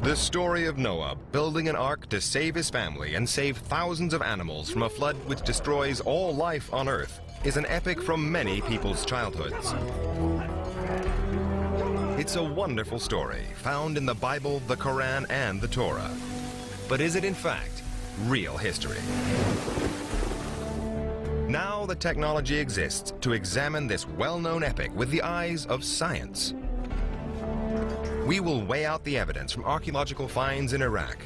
The story of Noah building an ark to save his family and save thousands of animals from a flood which destroys all life on earth is an epic from many people's childhoods. It's a wonderful story found in the Bible, the Quran, and the Torah. But is it in fact real history? Now the technology exists to examine this well-known epic with the eyes of science. We will weigh out the evidence from archaeological finds in Iraq.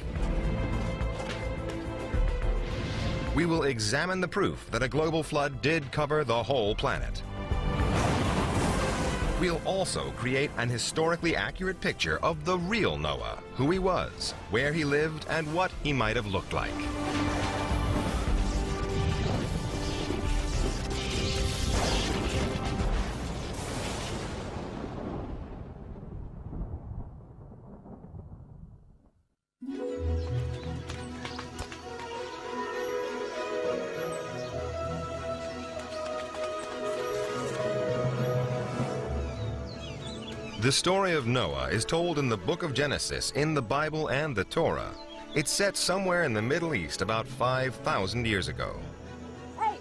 We will examine the proof that a global flood did cover the whole planet. We'll also create an historically accurate picture of the real Noah, who he was, where he lived, and what he might have looked like. The story of Noah is told in the book of Genesis, in the Bible and the Torah. It's set somewhere in the Middle East about 5,000 years ago. Hey,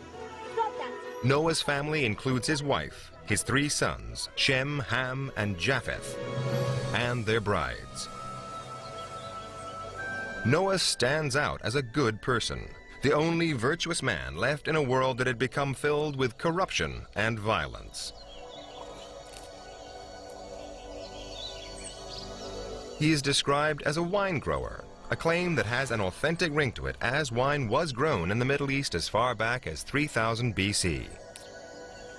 stop that! Noah's family includes his wife, his 3 sons, Shem, Ham, and Japheth, and their brides. Noah stands out as a good person, the only virtuous man left in a world that had become filled with corruption and violence. He is described as a wine grower, a claim that has an authentic ring to it, as wine was grown in the Middle East as far back as 3000 BC.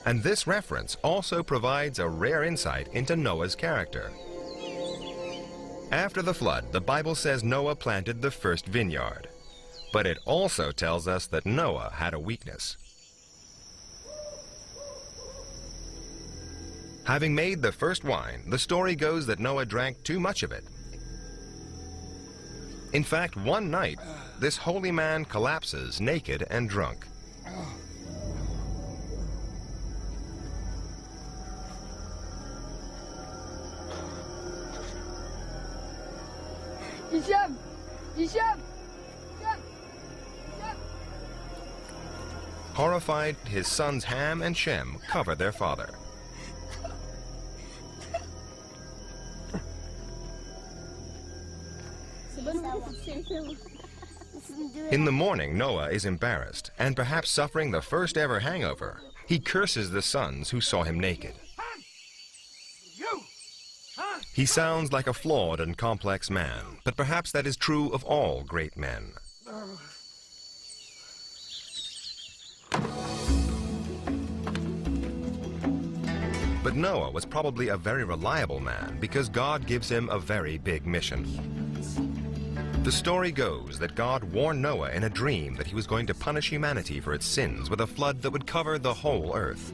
And this reference also provides a rare insight into Noah's character. After the flood, the Bible says Noah planted the first vineyard. But it also tells us that Noah had a weakness. Having made the first wine, the story goes that Noah drank too much of it. In fact, one night, this holy man collapses naked and drunk. Hisham! Hisham! Horrified, his sons Ham and Shem cover their father. In the morning, Noah is embarrassed and perhaps suffering the first ever hangover. He curses the sons who saw him naked. He sounds like a flawed and complex man, but perhaps that is true of all great men. But Noah was probably a very reliable man because God gives him a very big mission. The story goes that God warned Noah in a dream that he was going to punish humanity for its sins with a flood that would cover the whole earth.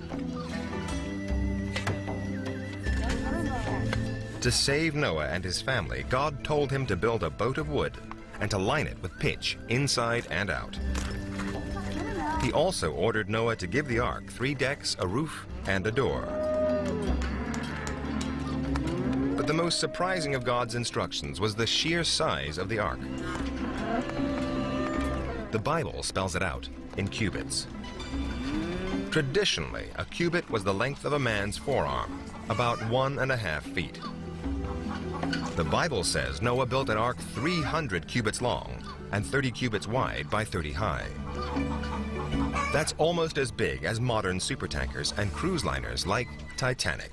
To save Noah and his family, God told him to build a boat of wood and to line it with pitch inside and out. He also ordered Noah to give the ark 3 decks, a roof, and a door. But the most surprising of God's instructions was the sheer size of the ark. The Bible spells it out in cubits. Traditionally, a cubit was the length of a man's forearm, about 1.5 feet. The Bible says Noah built an ark 300 cubits long and 30 cubits wide by 30 high. That's almost as big as modern supertankers and cruise liners like Titanic.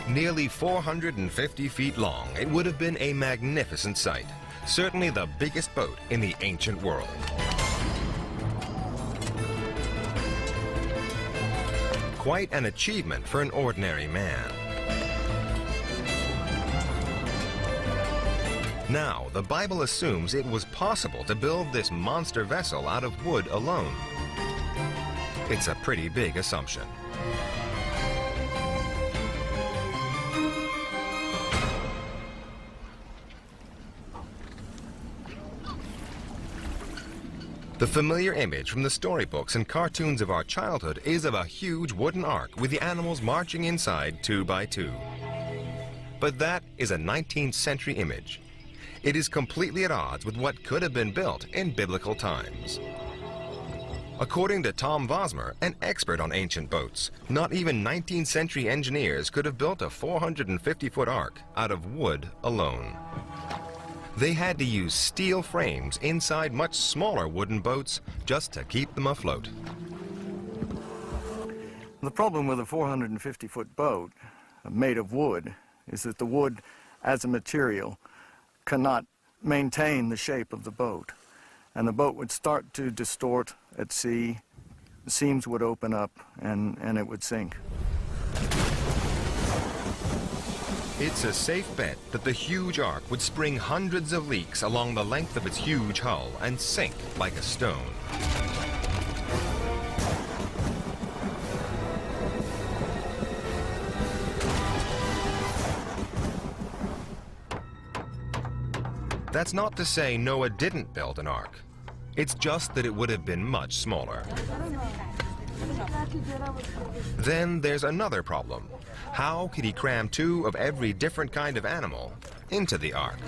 Nearly 450 feet long, it would have been a magnificent sight. Certainly the biggest boat in the ancient world. Quite an achievement for an ordinary man. Now, the Bible assumes it was possible to build this monster vessel out of wood alone. It's a pretty big assumption. The familiar image from the storybooks and cartoons of our childhood is of a huge wooden ark with the animals marching inside 2 by 2. But that is a 19th century image. It is completely at odds with what could have been built in biblical times. According to Tom Vosmer, an expert on ancient boats, not even 19th century engineers could have built a 450-foot ark out of wood alone. They had to use steel frames inside much smaller wooden boats just to keep them afloat. The problem with a 450-foot boat made of wood is that the wood as a material cannot maintain the shape of the boat. And the boat would start to distort at sea, the seams would open up, and it would sink. It's a safe bet that the huge ark would spring hundreds of leaks along the length of its huge hull and sink like a stone. That's not to say Noah didn't build an ark. It's just that it would have been much smaller. Then there's another problem. How could he cram 2 of every different kind of animal into the ark?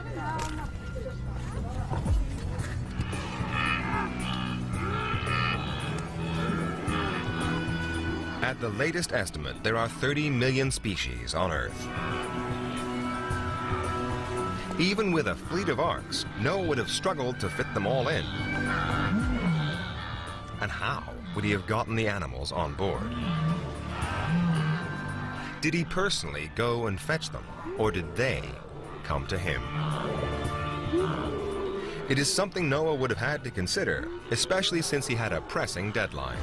At the latest estimate, there are 30 million species on Earth. Even with a fleet of arks, Noah would have struggled to fit them all in. And how would he have gotten the animals on board? Did he personally go and fetch them, or did they come to him? It is something Noah would have had to consider, especially since he had a pressing deadline.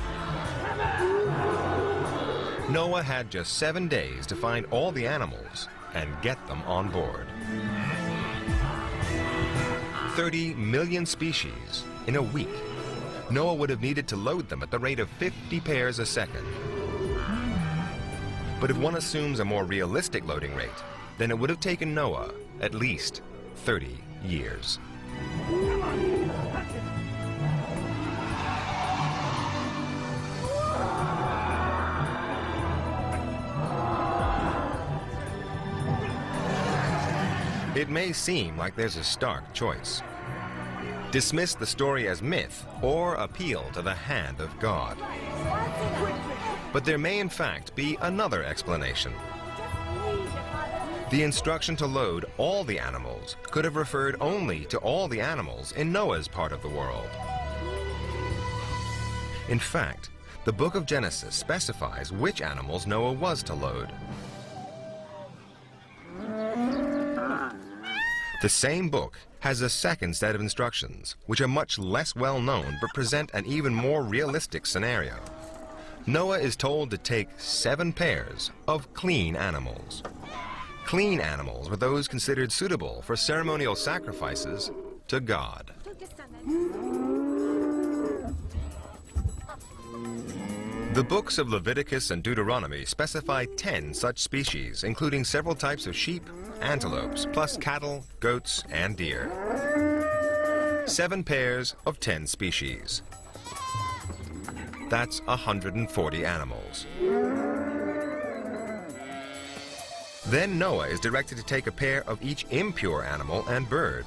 Noah had just 7 days to find all the animals and get them on board. 30 million species in a week. Noah would have needed to load them at the rate of 50 pairs a second. But if one assumes a more realistic loading rate, then it would have taken Noah at least 30 years. It may seem like there's a stark choice. Dismiss the story as myth or appeal to the hand of God. But there may in fact be another explanation. The instruction to load all the animals could have referred only to all the animals in Noah's part of the world. In fact, the book of Genesis specifies which animals Noah was to load. The same book has a second set of instructions, which are much less well known but present an even more realistic scenario. Noah is told to take 7 pairs of clean animals. Clean animals were those considered suitable for ceremonial sacrifices to God. The books of Leviticus and Deuteronomy specify 10 such species, including several types of sheep, antelopes, plus cattle, goats, and deer. 7 pairs of 10 species. That's 140 animals. Then Noah is directed to take a pair of each impure animal and bird.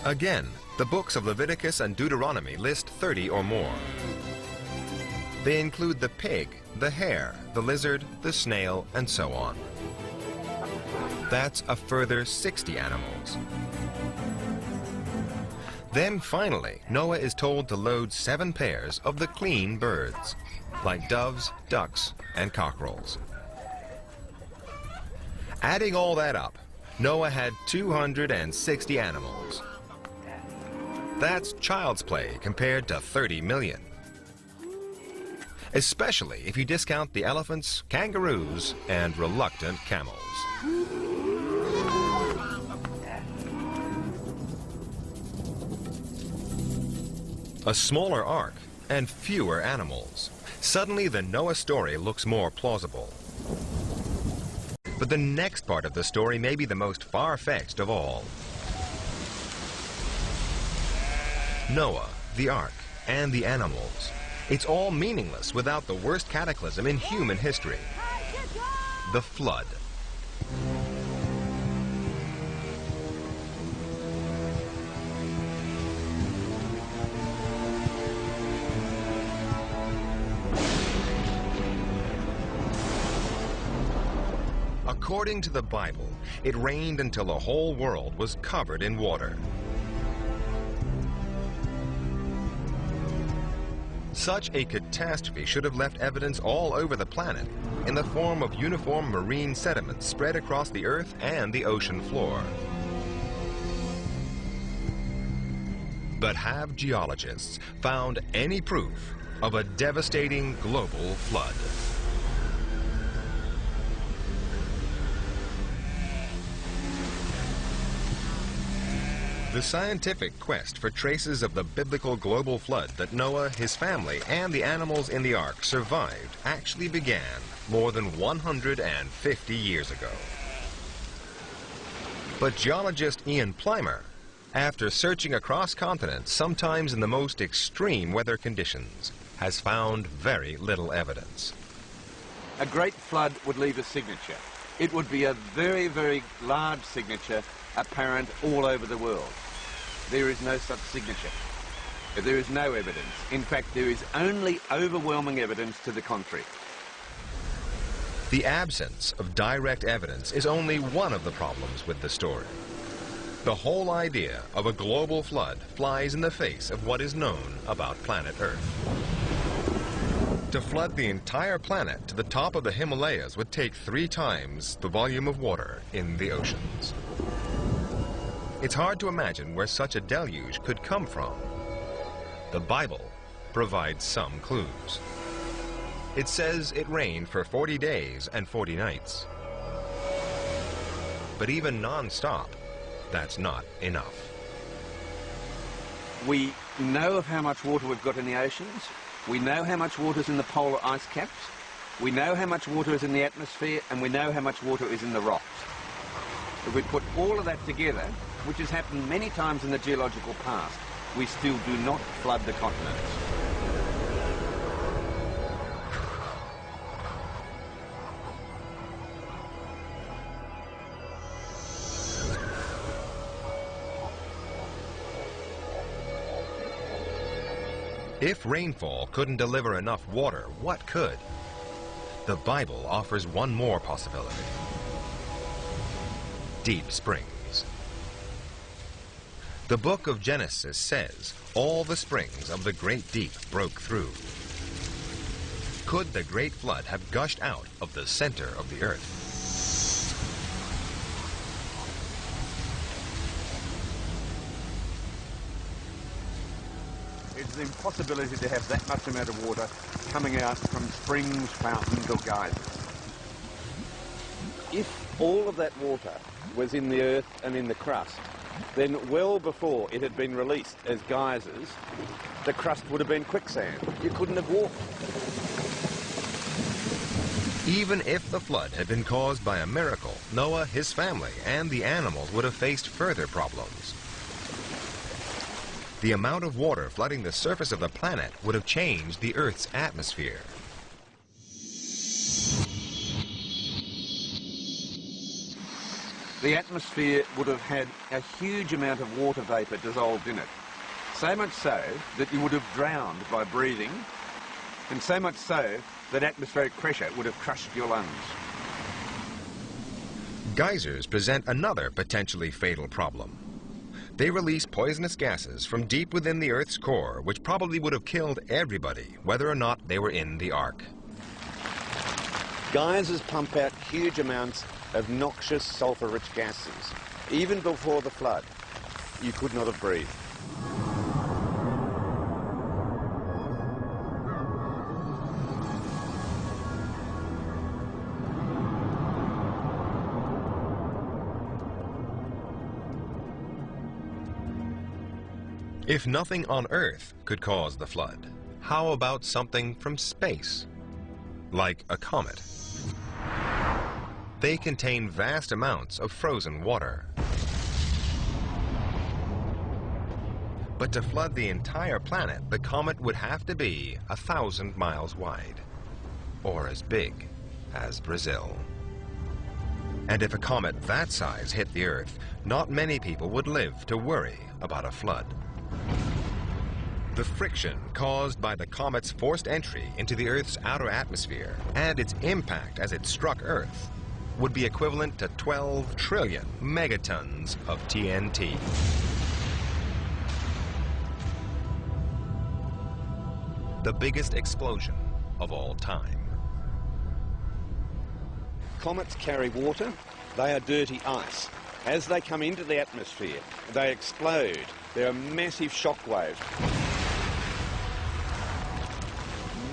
Again, the books of Leviticus and Deuteronomy list 30 or more. They include the pig, the hare, the lizard, the snail, and so on. That's a further 60 animals. Then finally, Noah is told to load 7 pairs of the clean birds, like doves, ducks, and cockerels. Adding all that up, Noah had 260 animals. That's child's play compared to 30 million. Especially if you discount the elephants, kangaroos, and reluctant camels. A smaller ark and fewer animals. Suddenly the Noah story looks more plausible. But the next part of the story may be the most far-fetched of all. Noah, the ark, and the animals. It's all meaningless without the worst cataclysm in human history, the flood. According to the Bible, it rained until the whole world was covered in water. Such a catastrophe should have left evidence all over the planet in the form of uniform marine sediments spread across the earth and the ocean floor. But have geologists found any proof of a devastating global flood? The scientific quest for traces of the biblical global flood that Noah, his family, and the animals in the ark survived actually began more than 150 years ago. But geologist Ian Plimer, after searching across continents, sometimes in the most extreme weather conditions, has found very little evidence. A great flood would leave a signature. It would be a very, very large signature apparent all over the world. There is no such signature. There is no evidence. In fact, there is only overwhelming evidence to the contrary. The absence of direct evidence is only one of the problems with the story. The whole idea of a global flood flies in the face of what is known about planet Earth. To flood the entire planet to the top of the Himalayas would take 3 times the volume of water in the oceans. It's hard to imagine where such a deluge could come from. The Bible provides some clues. It says it rained for 40 days and 40 nights. But even non-stop, that's not enough. We know of how much water we've got in the oceans. We know how much water is in the polar ice caps. We know how much water is in the atmosphere, and we know how much water is in the rocks. If we put all of that together, which has happened many times in the geological past, we still do not flood the continents. If rainfall couldn't deliver enough water, what could? The Bible offers one more possibility. Deep springs. The book of Genesis says all the springs of the great deep broke through. Could the great flood have gushed out of the center of the earth? It's an impossibility to have that much amount of water coming out from springs, fountains or geysers. If all of that water was in the earth and in the crust, then well before it had been released as geysers, the crust would have been quicksand. You couldn't have walked. Even if the flood had been caused by a miracle, Noah, his family, and the animals would have faced further problems. The amount of water flooding the surface of the planet would have changed the Earth's atmosphere. The atmosphere would have had a huge amount of water vapour dissolved in it. So much so that you would have drowned by breathing, and so much so that atmospheric pressure would have crushed your lungs. Geysers present another potentially fatal problem. They release poisonous gases from deep within the Earth's core, which probably would have killed everybody, whether or not they were in the Ark. Geysers pump out huge amounts of noxious sulphur-rich gases. Even before the flood, you could not have breathed. If nothing on Earth could cause the flood, how about something from space? Like a comet. They contain vast amounts of frozen water. But to flood the entire planet, the comet would have to be 1,000 miles wide, or as big as Brazil. And if a comet that size hit the Earth, not many people would live to worry about a flood. The friction caused by the comet's forced entry into the Earth's outer atmosphere and its impact as it struck Earth would be equivalent to 12 trillion megatons of TNT. The biggest explosion of all time. Comets carry water. They are dirty ice. As they come into the atmosphere, they explode. There are massive shock waves.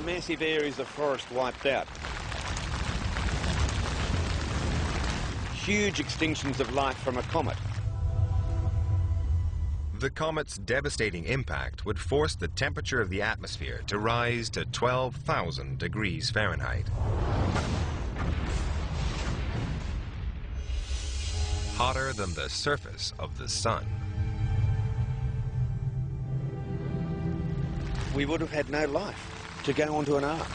Massive areas of forest wiped out. Huge extinctions of life from a comet. The comet's devastating impact would force the temperature of the atmosphere to rise to 12,000 degrees Fahrenheit. Hotter than the surface of the sun. We would have had no life to go onto an ark.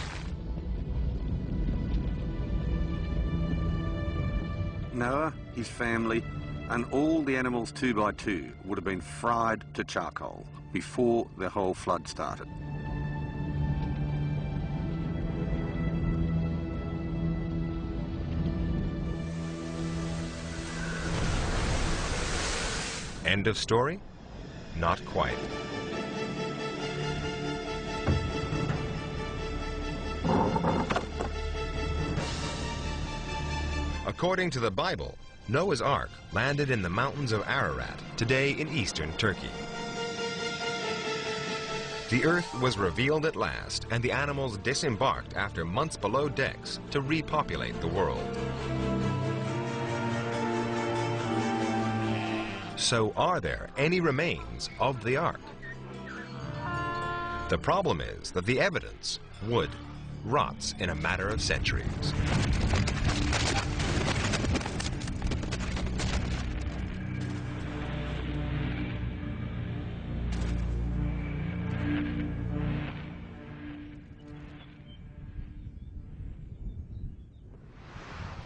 Noah, his family, and all the animals 2 by 2 would have been fried to charcoal before the whole flood started. End of story? Not quite. According to the Bible, Noah's Ark landed in the mountains of Ararat, today in eastern Turkey. The earth was revealed at last, and the animals disembarked after months below decks to repopulate the world. So are there any remains of the Ark? The problem is that the evidence, wood, rots in a matter of centuries.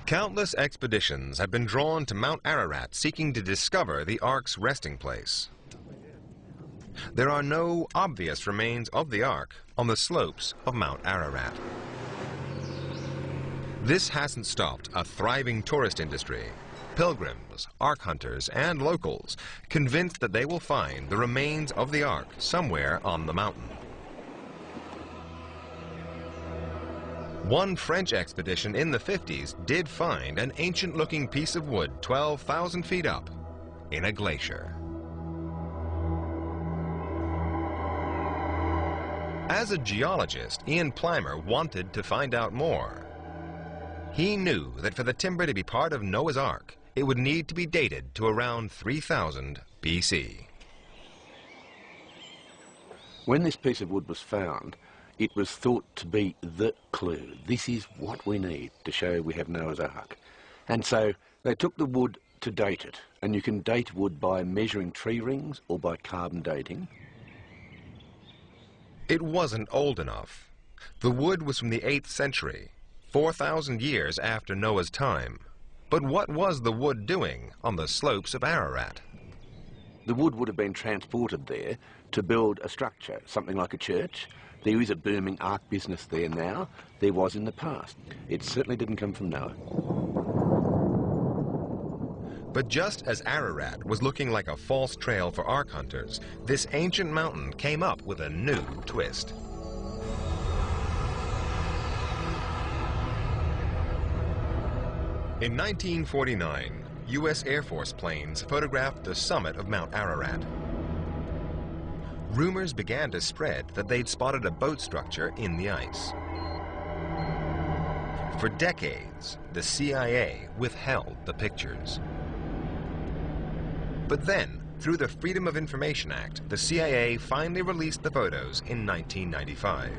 Countless expeditions have been drawn to Mount Ararat seeking to discover the Ark's resting place. There are no obvious remains of the Ark on the slopes of Mount Ararat. This hasn't stopped a thriving tourist industry, pilgrims, Ark hunters, and locals convinced that they will find the remains of the Ark somewhere on the mountain. One French expedition in the 50s did find an ancient-looking piece of wood 12,000 feet up in a glacier. As a geologist, Ian Plimer wanted to find out more. He knew that for the timber to be part of Noah's Ark, it would need to be dated to around 3000 BC. When this piece of wood was found, it was thought to be the clue. This is what we need to show we have Noah's Ark. And so they took the wood to date it. And you can date wood by measuring tree rings or by carbon dating. It wasn't old enough. The wood was from the 8th century, 4,000 years after Noah's time. But what was the wood doing on the slopes of Ararat? The wood would have been transported there to build a structure, something like a church. There is a booming ark business there now. There was in the past. It certainly didn't come from Noah. But just as Ararat was looking like a false trail for ark hunters, this ancient mountain came up with a new twist. In 1949, U.S. Air Force planes photographed the summit of Mount Ararat. Rumors began to spread that they'd spotted a boat structure in the ice. For decades, the CIA withheld the pictures. But then, through the Freedom of Information Act, the CIA finally released the photos in 1995.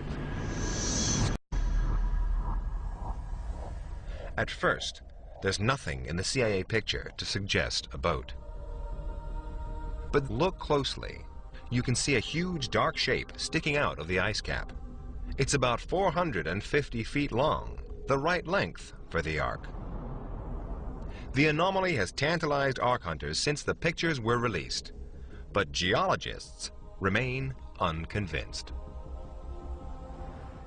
At first, there's nothing in the CIA picture to suggest a boat. But look closely. you can see a huge dark shape sticking out of the ice cap. It's about 450 feet long, the right length for the Ark. The anomaly has tantalized Ark hunters since the pictures were released, but geologists remain unconvinced.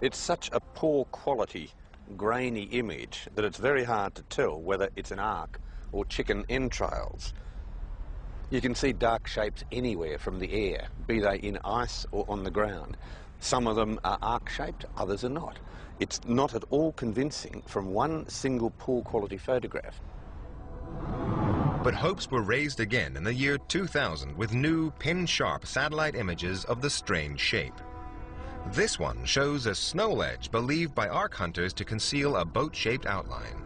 It's such a poor quality, grainy image that it's very hard to tell whether it's an ark or chicken entrails. You can see dark shapes anywhere from the air, be they in ice or on the ground. Some of them are arc-shaped, others are not. It's not at all convincing from one single poor quality photograph. But hopes were raised again in the year 2000 with new pin-sharp satellite images of the strange shape. This one shows a snow ledge believed by Ark hunters to conceal a boat-shaped outline.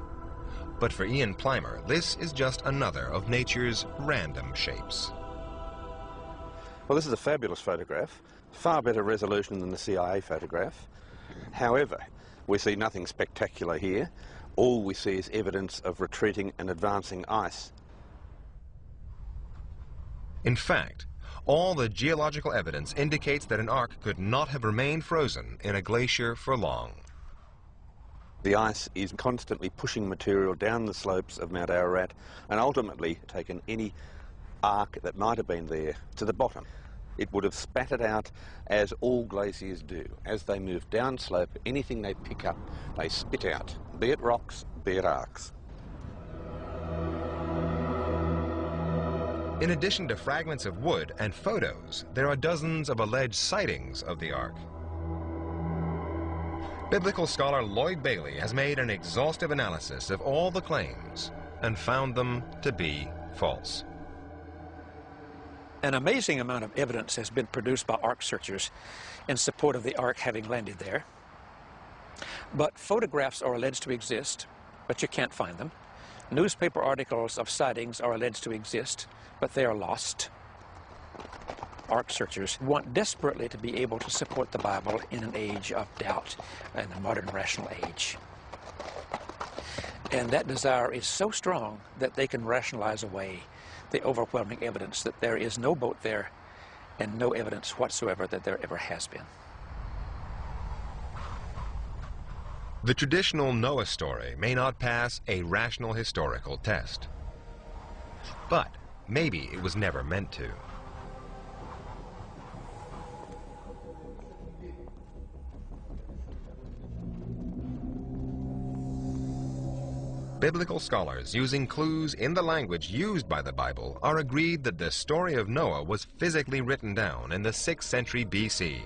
But for Ian Plimer, this is just another of nature's random shapes. Well, this is a fabulous photograph, far better resolution than the CIA photograph. However, we see nothing spectacular here. All we see is evidence of retreating and advancing ice. In fact, all the geological evidence indicates that an Ark could not have remained frozen in a glacier for long. The ice is constantly pushing material down the slopes of Mount Ararat and ultimately taken any ark that might have been there to the bottom. It would have spattered out as all glaciers do. As they move downslope, anything they pick up, they spit out, be it rocks, be it arks. In addition to fragments of wood and photos, there are dozens of alleged sightings of the Ark. Biblical scholar Lloyd Bailey has made an exhaustive analysis of all the claims and found them to be false. An amazing amount of evidence has been produced by Ark searchers in support of the Ark having landed there. But photographs are alleged to exist, but you can't find them. Newspaper articles of sightings are alleged to exist, but they are lost. Ark searchers want desperately to be able to support the Bible in an age of doubt, in a modern rational age. And that desire is so strong that they can rationalize away the overwhelming evidence that there is no boat there and no evidence whatsoever that there ever has been. The traditional Noah story may not pass a rational historical test, but maybe it was never meant to. Biblical scholars, using clues in the language used by the Bible, are agreed that the story of Noah was physically written down in the 6th century BC.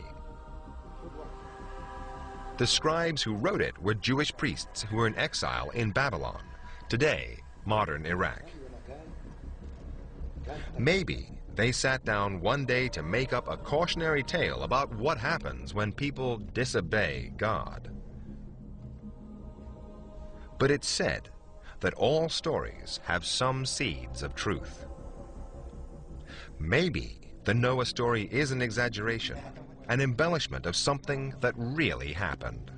The scribes who wrote it were Jewish priests who were in exile in Babylon, today modern Iraq. Maybe they sat down one day to make up a cautionary tale about what happens when people disobey God. But it's said that all stories have some seeds of truth. Maybe the Noah story is an exaggeration, an embellishment of something that really happened.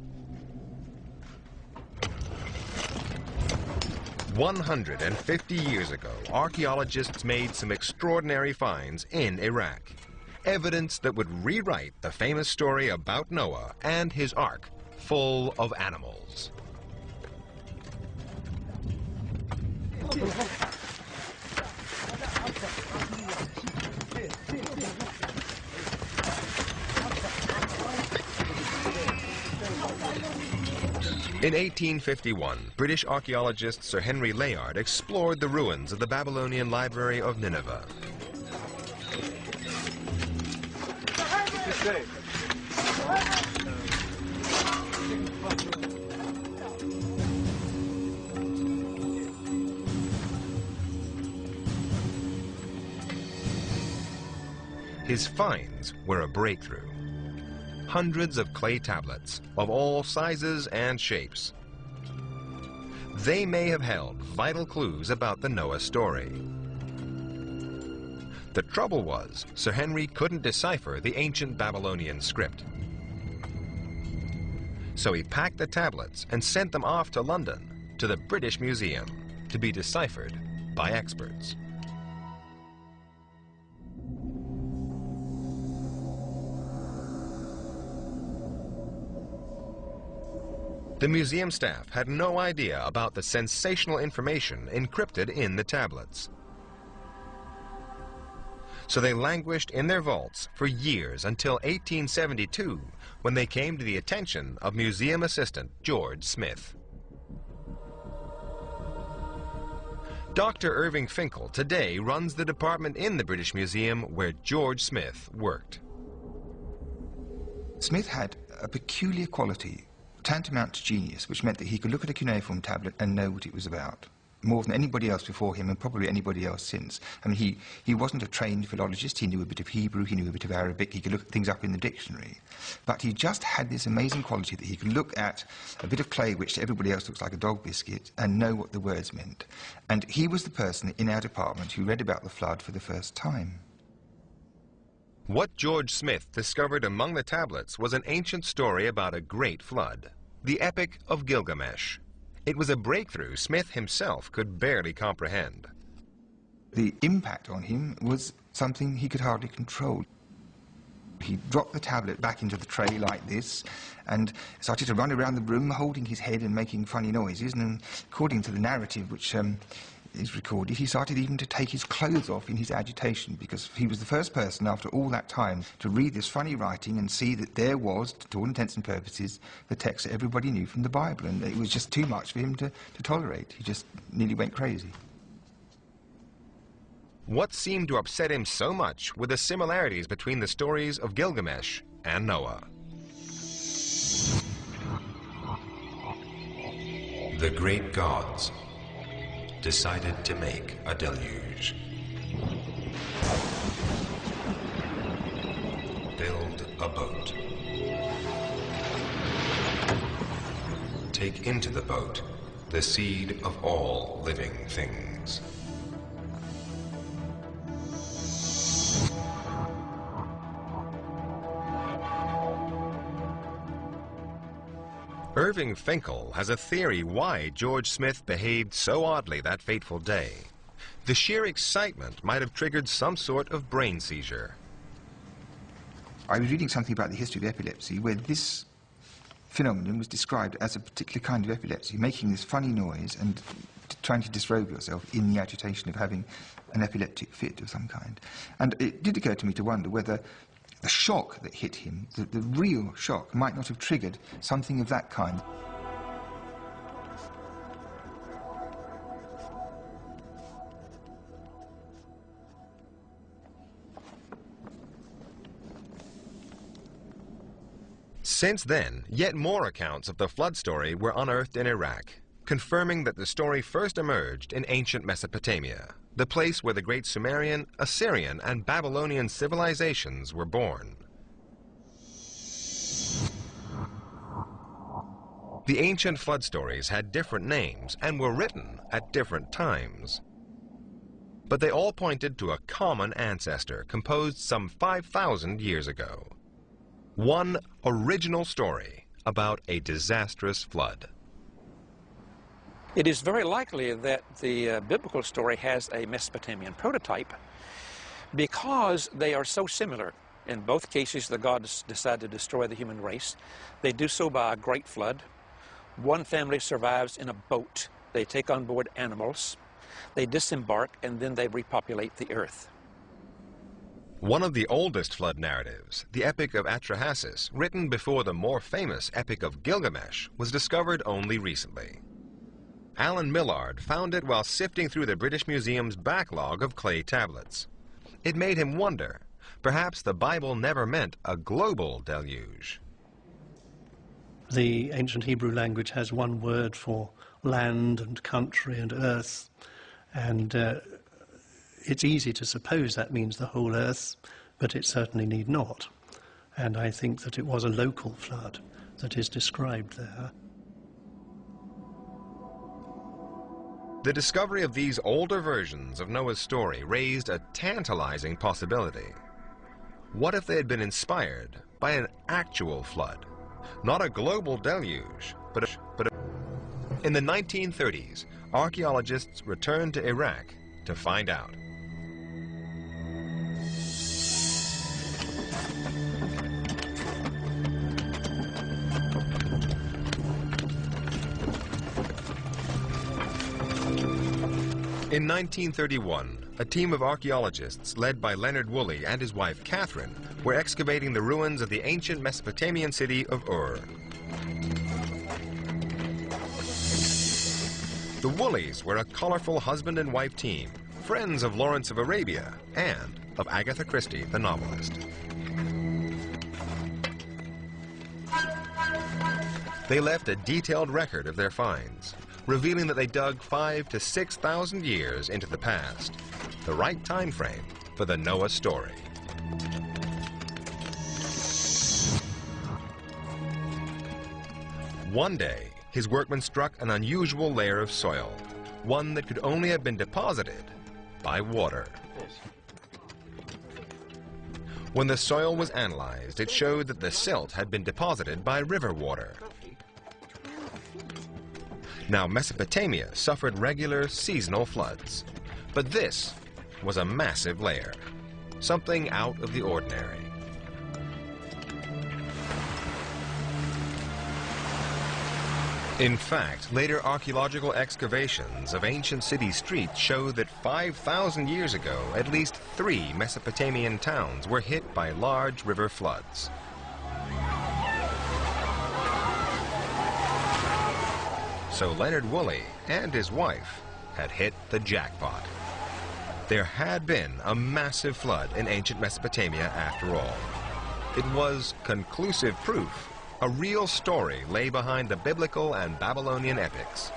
150 years ago, archaeologists made some extraordinary finds in Iraq, evidence that would rewrite the famous story about Noah and his ark full of animals. In 1851, British archaeologist Sir Henry Layard explored the ruins of the Babylonian Library of Nineveh. His finds were a breakthrough. Hundreds of clay tablets of all sizes and shapes. They may have held vital clues about the Noah story. The trouble was, Sir Henry couldn't decipher the ancient Babylonian script. So he packed the tablets and sent them off to London, to the British Museum, to be deciphered by experts. The museum staff had no idea about the sensational information encrypted in the tablets. So they languished in their vaults for years until 1872, when they came to the attention of museum assistant George Smith. Dr. Irving Finkel today runs the department in the British Museum where George Smith worked. Smith had a peculiar quality, tantamount to genius, which meant that he could look at a cuneiform tablet and know what it was about, more than anybody else before him and probably anybody else since. I mean, he wasn't a trained philologist. He knew a bit of Hebrew, he knew a bit of Arabic, he could look things up in the dictionary. But he just had this amazing quality that he could look at a bit of clay which to everybody else looks like a dog biscuit and know what the words meant. And he was the person in our department who read about the flood for the first time. What George Smith discovered among the tablets was an ancient story about a great flood, the Epic of Gilgamesh. It was a breakthrough Smith himself could barely comprehend. The impact on him was something he could hardly control. He dropped the tablet back into the tray like this and started to run around the room holding his head and making funny noises, and according to the narrative which is recorded, he started even to take his clothes off in his agitation, because he was the first person after all that time to read this funny writing and see that there was, to all intents and purposes, the text that everybody knew from the Bible, and it was just too much for him to tolerate. He just nearly went crazy. What seemed to upset him so much were the similarities between the stories of Gilgamesh and Noah. The great gods decided to make a deluge. Build a boat. Take into the boat the seed of all living things. Irving Finkel has a theory why George Smith behaved so oddly that fateful day. The sheer excitement might have triggered some sort of brain seizure. I was reading something about the history of epilepsy where this phenomenon was described as a particular kind of epilepsy, making this funny noise and trying to disrobe yourself in the agitation of having an epileptic fit of some kind. And it did occur to me to wonder whether the shock that hit him, the real shock, might not have triggered something of that kind. Since then, yet more accounts of the flood story were unearthed in Iraq, confirming that the story first emerged in ancient Mesopotamia, the place where the great Sumerian, Assyrian, and Babylonian civilizations were born. The ancient flood stories had different names and were written at different times. But they all pointed to a common ancestor composed some 5,000 years ago. One original story about a disastrous flood. It is very likely that the biblical story has a Mesopotamian prototype because they are so similar. In both cases, the gods decide to destroy the human race. They do so by a great flood. One family survives in a boat. They take on board animals. They disembark, and then they repopulate the earth. One of the oldest flood narratives, the Epic of Atrahasis, written before the more famous Epic of Gilgamesh, was discovered only recently. Alan Millard found it while sifting through the British Museum's backlog of clay tablets. It made him wonder, perhaps the Bible never meant a global deluge. The ancient Hebrew language has one word for land and country and earth, and it's easy to suppose that means the whole earth, but it certainly need not. And I think that it was a local flood that is described there. The discovery of these older versions of Noah's story raised a tantalizing possibility. What if they had been inspired by an actual flood? Not a global deluge, but in the 1930s, archaeologists returned to Iraq to find out. In 1931, a team of archaeologists led by Leonard Woolley and his wife Catherine were excavating the ruins of the ancient Mesopotamian city of Ur. The Woolleys were a colorful husband and wife team, friends of Lawrence of Arabia and of Agatha Christie, the novelist. They left a detailed record of their finds, revealing that they dug 5,000 to 6,000 years into the past, the right time frame for the Noah story. One day, his workmen struck an unusual layer of soil, one that could only have been deposited by water. When the soil was analyzed, it showed that the silt had been deposited by river water. Now, Mesopotamia suffered regular seasonal floods, but this was a massive layer, something out of the ordinary. In fact, later archaeological excavations of ancient city streets show that 5,000 years ago, at least 3 Mesopotamian towns were hit by large river floods. So Leonard Woolley and his wife had hit the jackpot. There had been a massive flood in ancient Mesopotamia after all. It was conclusive proof a real story lay behind the biblical and Babylonian epics.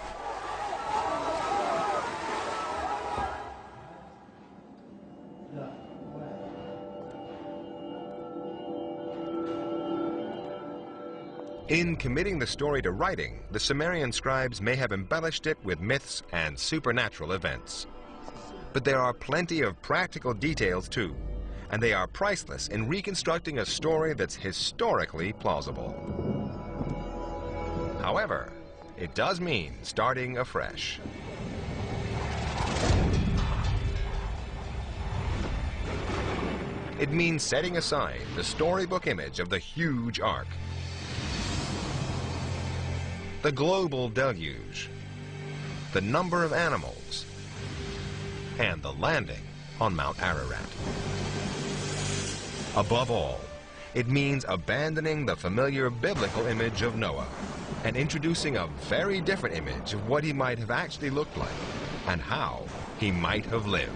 In committing the story to writing, the Sumerian scribes may have embellished it with myths and supernatural events. But there are plenty of practical details too, and they are priceless in reconstructing a story that's historically plausible. However, it does mean starting afresh. It means setting aside the storybook image of the huge ark, the global deluge, the number of animals, and the landing on Mount Ararat. Above all, it means abandoning the familiar biblical image of Noah and introducing a very different image of what he might have actually looked like and how he might have lived.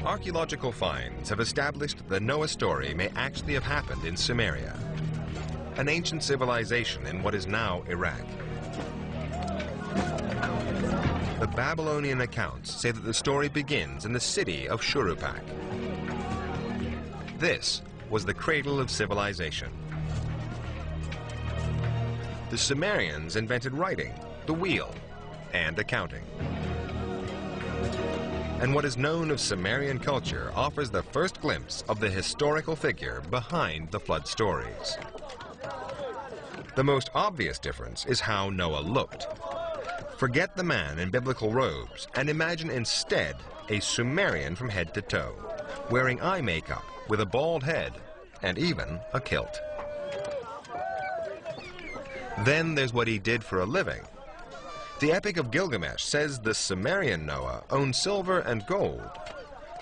Archaeological finds have established the Noah story may actually have happened in Sumeria, an ancient civilization in what is now Iraq. The Babylonian accounts say that the story begins in the city of Shuruppak. This was the cradle of civilization. The Sumerians invented writing, the wheel, and accounting. And what is known of Sumerian culture offers the first glimpse of the historical figure behind the flood stories. The most obvious difference is how Noah looked. Forget the man in biblical robes and imagine instead a Sumerian from head to toe, wearing eye makeup with a bald head and even a kilt. Then there's what he did for a living. The Epic of Gilgamesh says the Sumerian Noah owned silver and gold.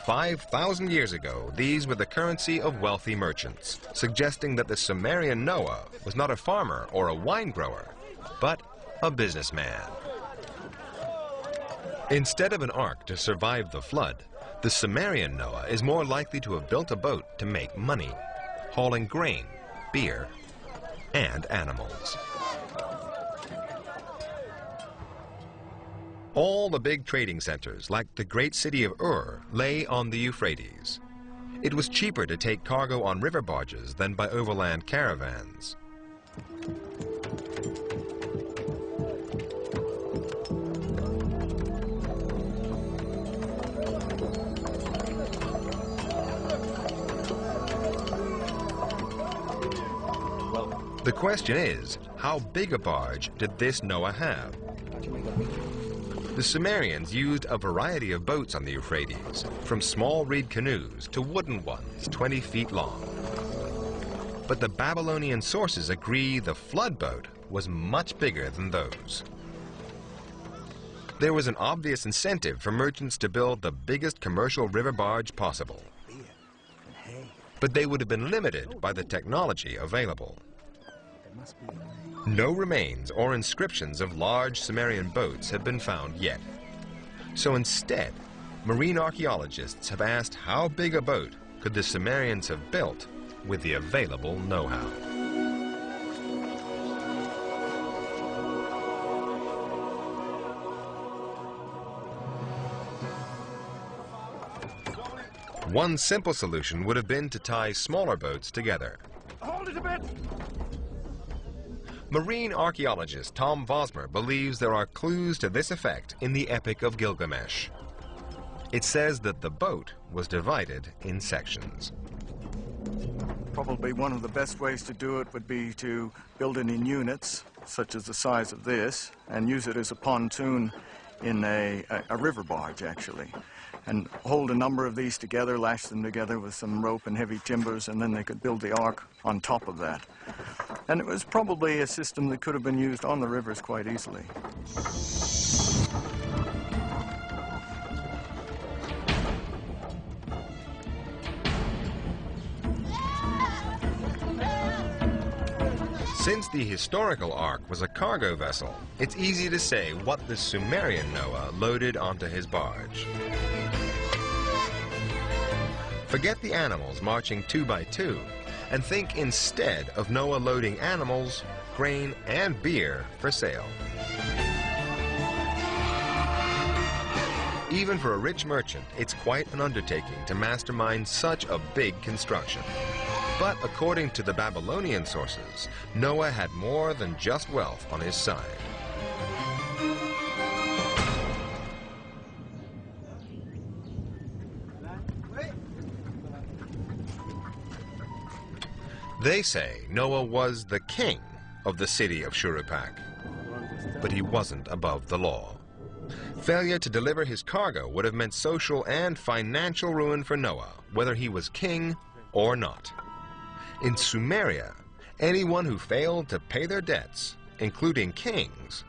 5,000 years ago, these were the currency of wealthy merchants, suggesting that the Sumerian Noah was not a farmer or a wine grower, but a businessman. Instead of an ark to survive the flood, the Sumerian Noah is more likely to have built a boat to make money, hauling grain, beer, and animals. All the big trading centers, like the great city of Ur, lay on the Euphrates. It was cheaper to take cargo on river barges than by overland caravans. The question is, how big a barge did this Noah have? The Sumerians used a variety of boats on the Euphrates, from small reed canoes to wooden ones 20 feet long. But the Babylonian sources agree the flood boat was much bigger than those. There was an obvious incentive for merchants to build the biggest commercial river barge possible. But they would have been limited by the technology available. No remains or inscriptions of large Sumerian boats have been found yet. So instead, marine archaeologists have asked how big a boat could the Sumerians have built with the available know-how. One simple solution would have been to tie smaller boats together. Hold it a bit! Marine archaeologist Tom Vosmer believes there are clues to this effect in the Epic of Gilgamesh. It says that the boat was divided in sections. Probably one of the best ways to do it would be to build it in units, such as the size of this, and use it as a pontoon in a river barge, actually. And hold a number of these together, lash them together with some rope and heavy timbers, and then they could build the ark on top of that. And it was probably a system that could have been used on the rivers quite easily. Since the historical ark was a cargo vessel, it's easy to say what the Sumerian Noah loaded onto his barge. Forget the animals marching 2 by 2, and think instead of Noah loading animals, grain, and beer for sale. Even for a rich merchant, it's quite an undertaking to mastermind such a big construction. But according to the Babylonian sources, Noah had more than just wealth on his side. They say Noah was the king of the city of Shuruppak, but he wasn't above the law. Failure to deliver his cargo would have meant social and financial ruin for Noah, whether he was king or not. In Sumeria, anyone who failed to pay their debts, including kings,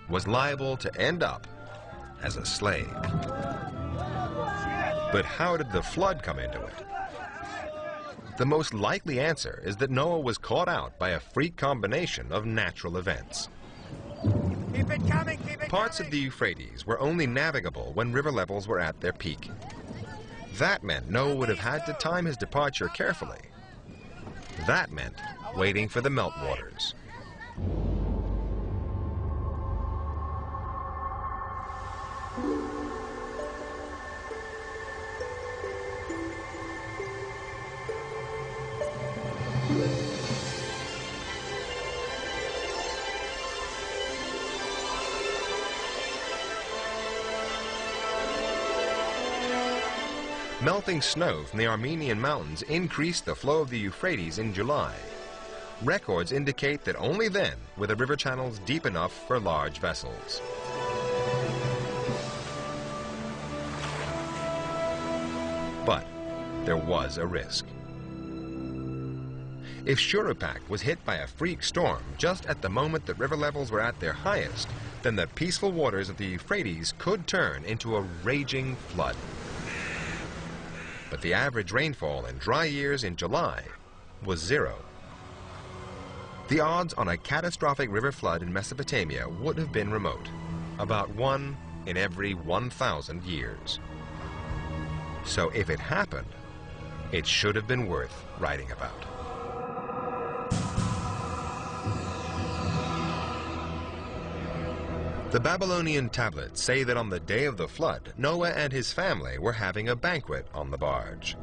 was liable to end up as a slave. But how did the flood come into it? The most likely answer is that Noah was caught out by a freak combination of natural events. Keep it coming, keep it Parts coming. of the Euphrates were only navigable when river levels were at their peak. That meant Noah would have had to time his departure carefully. That meant waiting for the meltwaters. Melting snow from the Armenian mountains increased the flow of the Euphrates in July. Records indicate that only then were the river channels deep enough for large vessels. But there was a risk. If Shuruppak was hit by a freak storm just at the moment that river levels were at their highest, then the peaceful waters of the Euphrates could turn into a raging flood. But the average rainfall in dry years in July was 0. The odds on a catastrophic river flood in Mesopotamia would have been remote, about 1 in every 1,000 years. So if it happened, it should have been worth writing about. The Babylonian tablets say that on the day of the flood, Noah and his family were having a banquet on the barge.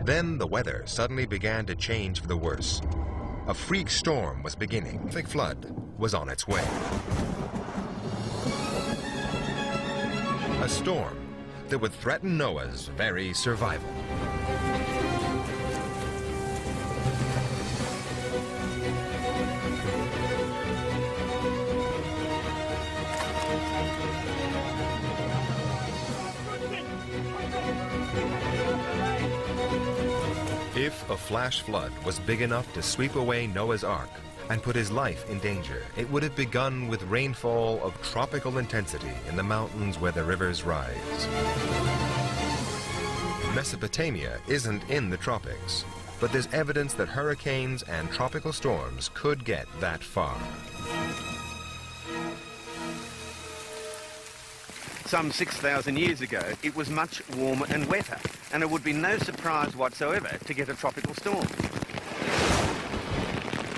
Then the weather suddenly began to change for the worse. A freak storm was beginning. The flood was on its way. A storm that would threaten Noah's very survival. If a flash flood was big enough to sweep away Noah's Ark, and put his life in danger. It would have begun with rainfall of tropical intensity in the mountains where the rivers rise. Mesopotamia isn't in the tropics, but there's evidence that hurricanes and tropical storms could get that far. Some 6,000 years ago, it was much warmer and wetter, and it would be no surprise whatsoever to get a tropical storm.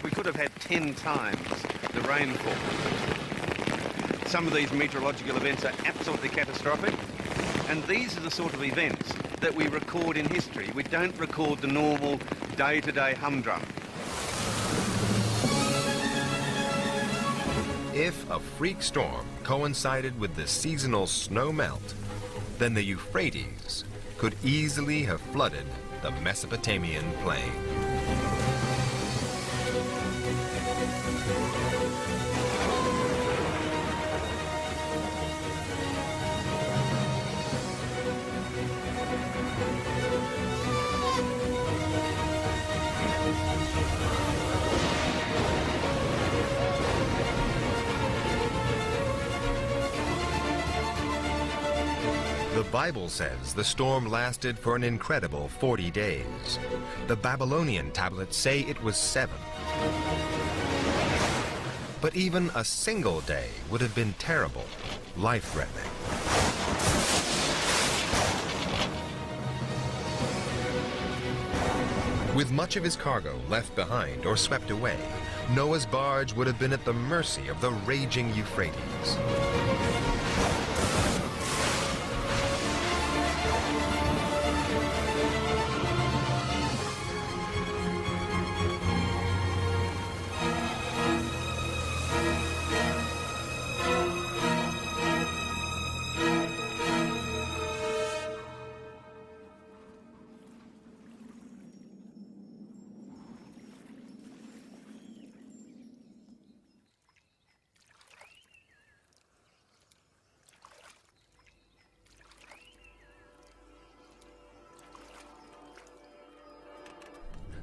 We could have had 10 times the rainfall. Some of these meteorological events are absolutely catastrophic, and these are the sort of events that we record in history. We don't record the normal day-to-day humdrum. If a freak storm coincided with the seasonal snow melt, then the Euphrates could easily have flooded the Mesopotamian plain. The Bible says the storm lasted for an incredible 40 days. The Babylonian tablets say it was 7. But even a single day would have been terrible, life-threatening. With much of his cargo left behind or swept away, Noah's barge would have been at the mercy of the raging Euphrates.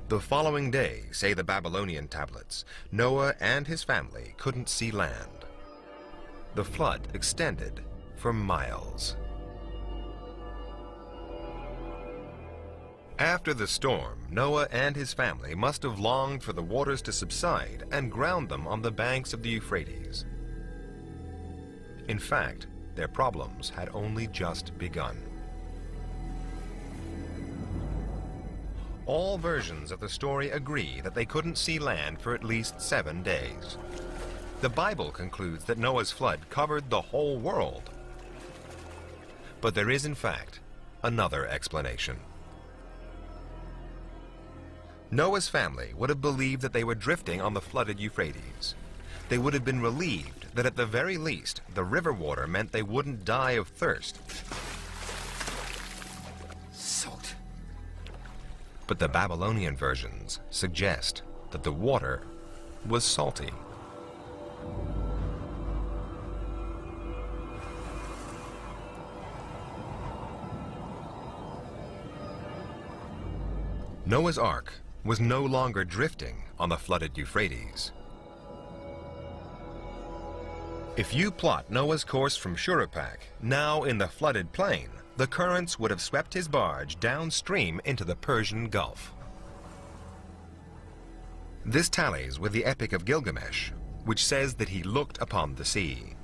The following day, say the Babylonian tablets, Noah and his family couldn't see land. The flood extended for miles. After the storm, Noah and his family must have longed for the waters to subside and ground them on the banks of the Euphrates. In fact, their problems had only just begun. All versions of the story agree that they couldn't see land for at least 7 days. The Bible concludes that Noah's flood covered the whole world. But there is, in fact, another explanation. Noah's family would have believed that they were drifting on the flooded Euphrates. They would have been relieved that at the very least, the river water meant they wouldn't die of thirst. Salt. But the Babylonian versions suggest that the water was salty. Noah's Ark was no longer drifting on the flooded Euphrates. If you plot Noah's course from Shuruppak, now in the flooded plain, the currents would have swept his barge downstream into the Persian Gulf. This tallies with the Epic of Gilgamesh, which says that he looked upon the sea.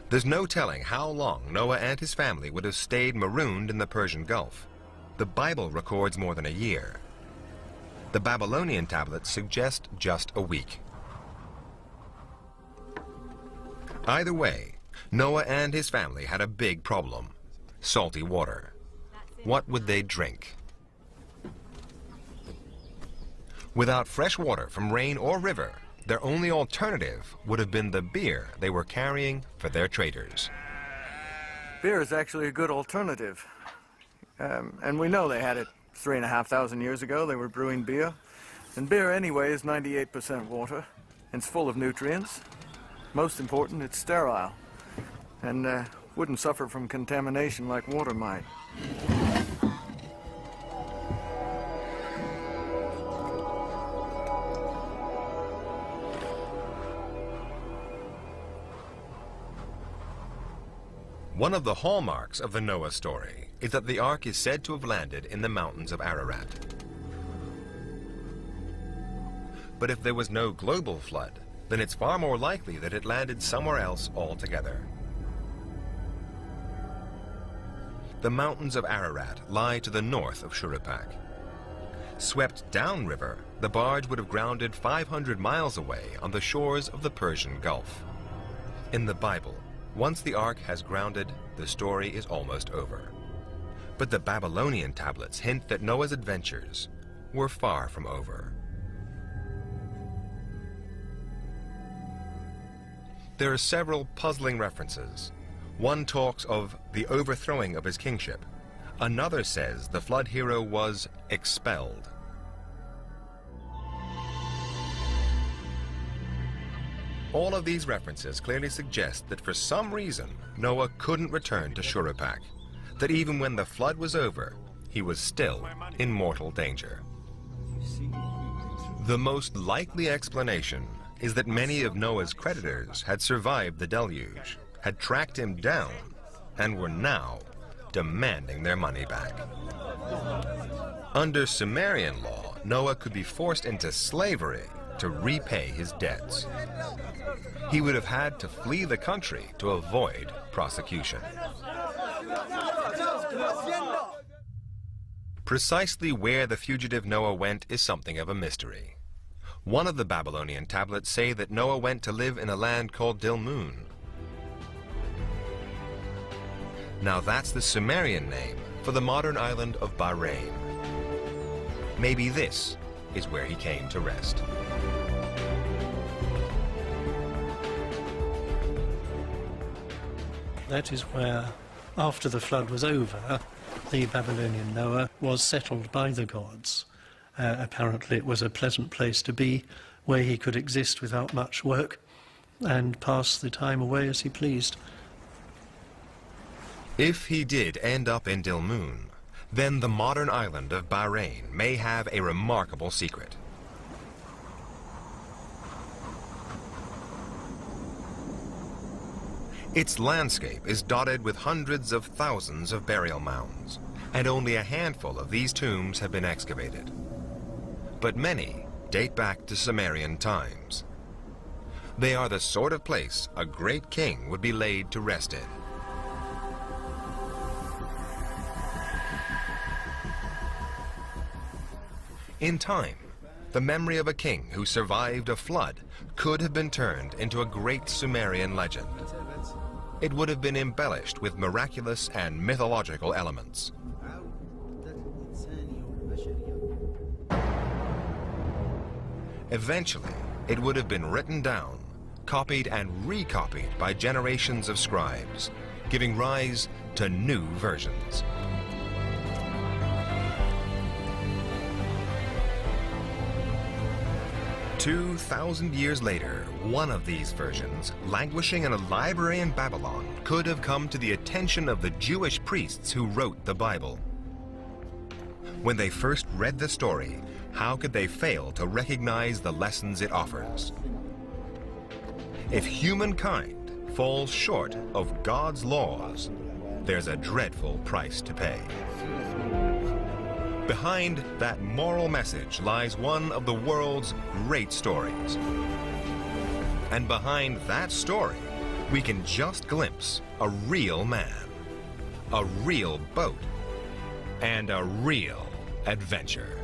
There's no telling how long Noah and his family would have stayed marooned in the Persian Gulf. The Bible records more than a year. The Babylonian tablets suggest just a week. Either way, Noah and his family had a big problem: salty water. What would they drink? Without fresh water from rain or river, their only alternative would have been the beer they were carrying for their traders. Beer is actually a good alternative. And we know they had it 3,500 years ago. They were brewing beer. And beer anyway is 98% water, and it's full of nutrients. Most important, it's sterile, and wouldn't suffer from contamination like water might. One of the hallmarks of the Noah story is that the ark is said to have landed in the mountains of Ararat. But if there was no global flood, then it's far more likely that it landed somewhere else altogether. The mountains of Ararat lie to the north of Shuruppak. Swept downriver, the barge would have grounded 500 miles away on the shores of the Persian Gulf. In the Bible, once the ark has grounded, the story is almost over. But the Babylonian tablets hint that Noah's adventures were far from over. There are several puzzling references. One talks of the overthrowing of his kingship. Another says the flood hero was expelled. All of these references clearly suggest that for some reason Noah couldn't return to Shuruppak, that even when the flood was over, he was still in mortal danger. The most likely explanation is that many of Noah's creditors had survived the deluge, had tracked him down, and were now demanding their money back. Under Sumerian law, Noah could be forced into slavery to repay his debts. He would have had to flee the country to avoid prosecution. Precisely where the fugitive Noah went is something of a mystery. One of the Babylonian tablets say that Noah went to live in a land called Dilmun. Now that's the Sumerian name for the modern island of Bahrain. Maybe this is where he came to rest. That is where, after the flood was over, the Babylonian Noah was settled by the gods. Apparently it was a pleasant place to be, where he could exist without much work and pass the time away as he pleased. If he did end up in Dilmun, then the modern island of Bahrain may have a remarkable secret. Its landscape is dotted with hundreds of thousands of burial mounds, and only a handful of these tombs have been excavated. But many date back to Sumerian times. They are the sort of place a great king would be laid to rest in. In time, the memory of a king who survived a flood could have been turned into a great Sumerian legend. It would have been embellished with miraculous and mythological elements. Eventually, it would have been written down, copied and recopied by generations of scribes, giving rise to new versions. "2,000 years later, one of these versions, languishing in a library in Babylon, could have come to the attention of the Jewish priests who wrote the Bible. When they first read the story, how could they fail to recognize the lessons it offers? If humankind falls short of God's laws, there's a dreadful price to pay. Behind that moral message lies one of the world's great stories. And behind that story, we can just glimpse a real man, a real boat, and a real adventure.